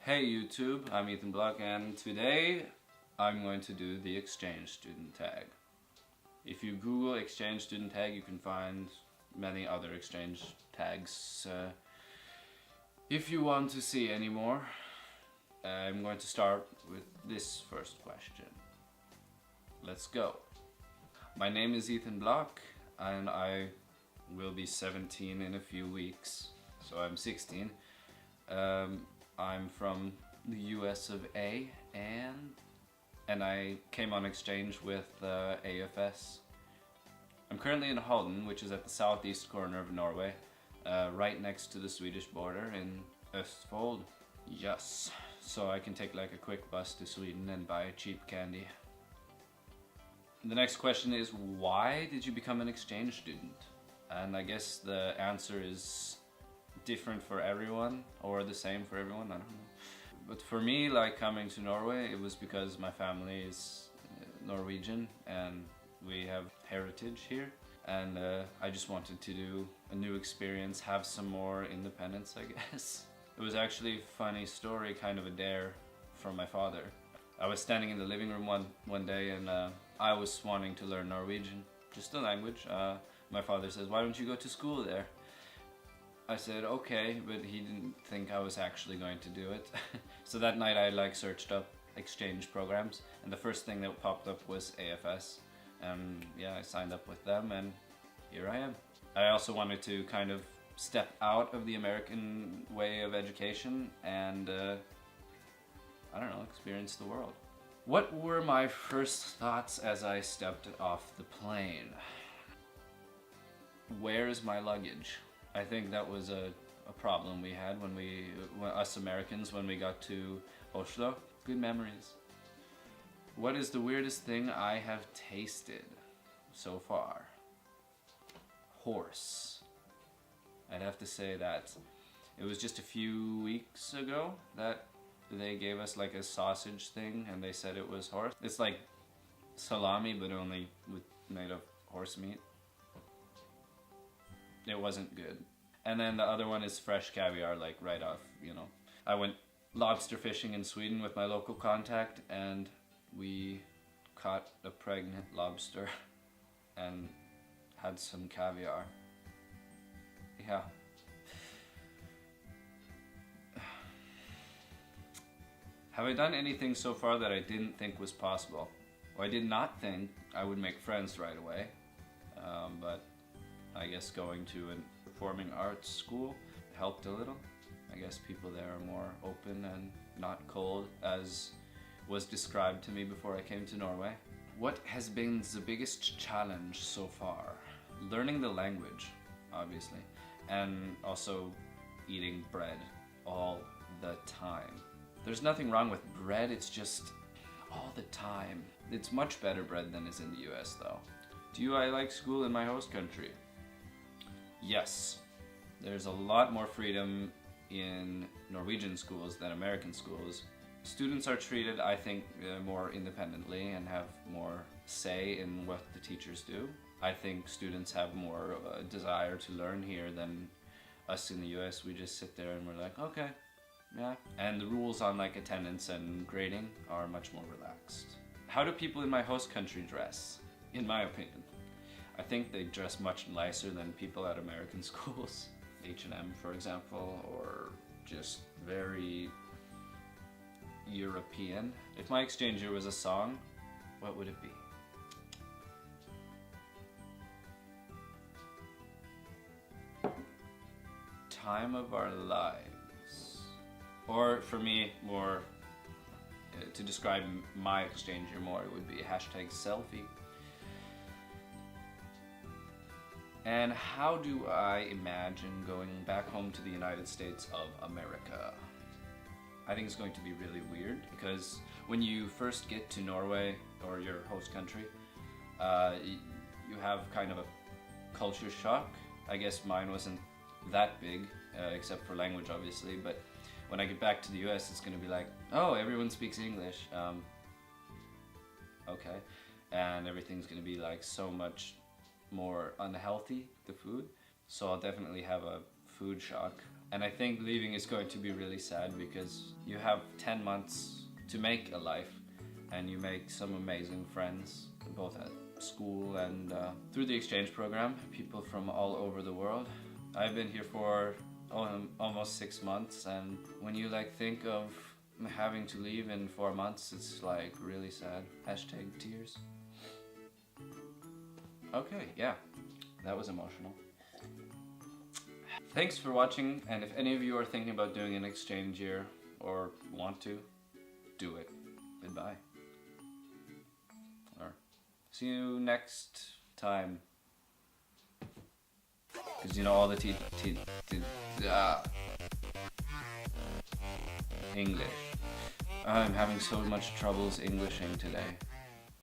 Hey YouTube, I'm Ethan Block and today I'm going to do the exchange student tag. If you Google exchange student tag, you can find many other exchange tags. If you want to see any more, I'm going to start with this first question. Let's go. My name is Ethan Block and I will be 17 in a few weeks, so I'm 16. I'm from the US of A and I came on exchange with AFS. I'm currently in Halden, which is at the southeast corner of Norway, right next to the Swedish border in Østfold. Yes, so I can take like a quick bus to Sweden and buy cheap candy. The next question is, why did you become an exchange student? And I guess the answer is different for everyone, or the same for everyone, I don't know. But for me, like coming to Norway, it was because my family is Norwegian and we have heritage here. And I just wanted to do a new experience, have some more independence, I guess. It was actually a funny story, kind of a dare from my father. I was standing in the living room one day and I was wanting to learn Norwegian, just the language. My father says, "Why don't you go to school there?" I said okay, but he didn't think I was actually going to do it. So that night I like searched up exchange programs and the first thing that popped up was AFS. And yeah, I signed up with them and here I am. I also wanted to kind of step out of the American way of education and I don't know, experience the world. What were my first thoughts as I stepped off the plane? Where's my luggage? I think that was a problem we had when us Americans, when we got to Oslo. Good memories. What is the weirdest thing I have tasted so far? Horse. I'd have to say that it was just a few weeks ago that they gave us like a sausage thing and they said it was horse. It's like salami but only made of horse meat. It wasn't good. And then the other one is fresh caviar, like right off, you know. I went lobster fishing in Sweden with my local contact and we caught a pregnant lobster and had some caviar. Yeah. Have I done anything so far that I didn't think was possible? Well, I did not think I would make friends right away, but I guess going to a performing arts school helped a little. I guess people there are more open and not cold, as was described to me before I came to Norway. What has been the biggest challenge so far? Learning the language, obviously, and also eating bread all the time. There's nothing wrong with bread, it's just all the time. It's much better bread than is in the US though. Do I like school in my host country? Yes. There's a lot more freedom in Norwegian schools than American schools. Students are treated, I think, more independently and have more say in what the teachers do. I think students have more desire to learn here than us in the US. We just sit there and we're like, okay, yeah. And the rules on like attendance and grading are much more relaxed. How do people in my host country dress? In my opinion, I think they dress much nicer than people at American schools. H&M, for example, or just very European. If my exchange year was a song, what would it be? Time of our lives. Or for me, more to describe my exchange year more, it would be #selfie. And how do I imagine going back home to the United States of America? I think it's going to be really weird because when you first get to Norway or your host country, you have kind of a culture shock. I guess mine wasn't that big, except for language obviously, but when I get back to the US it's going to be like, oh, everyone speaks English. Okay. And everything's going to be like so much more unhealthy, the food. So I'll definitely have a food shock. And I think leaving is going to be really sad because you have 10 months to make a life and you make some amazing friends, both at school and through the exchange program, people from all over the world. I've been here for almost 6 months, and when you like think of having to leave in 4 months, it's like really sad. Hashtag tears. Okay, yeah, that was emotional. Thanks for watching, and if any of you are thinking about doing an exchange year or want to, do it. Goodbye. Or see you next time. Because you know all the English. I'm having so much troubles Englishing today.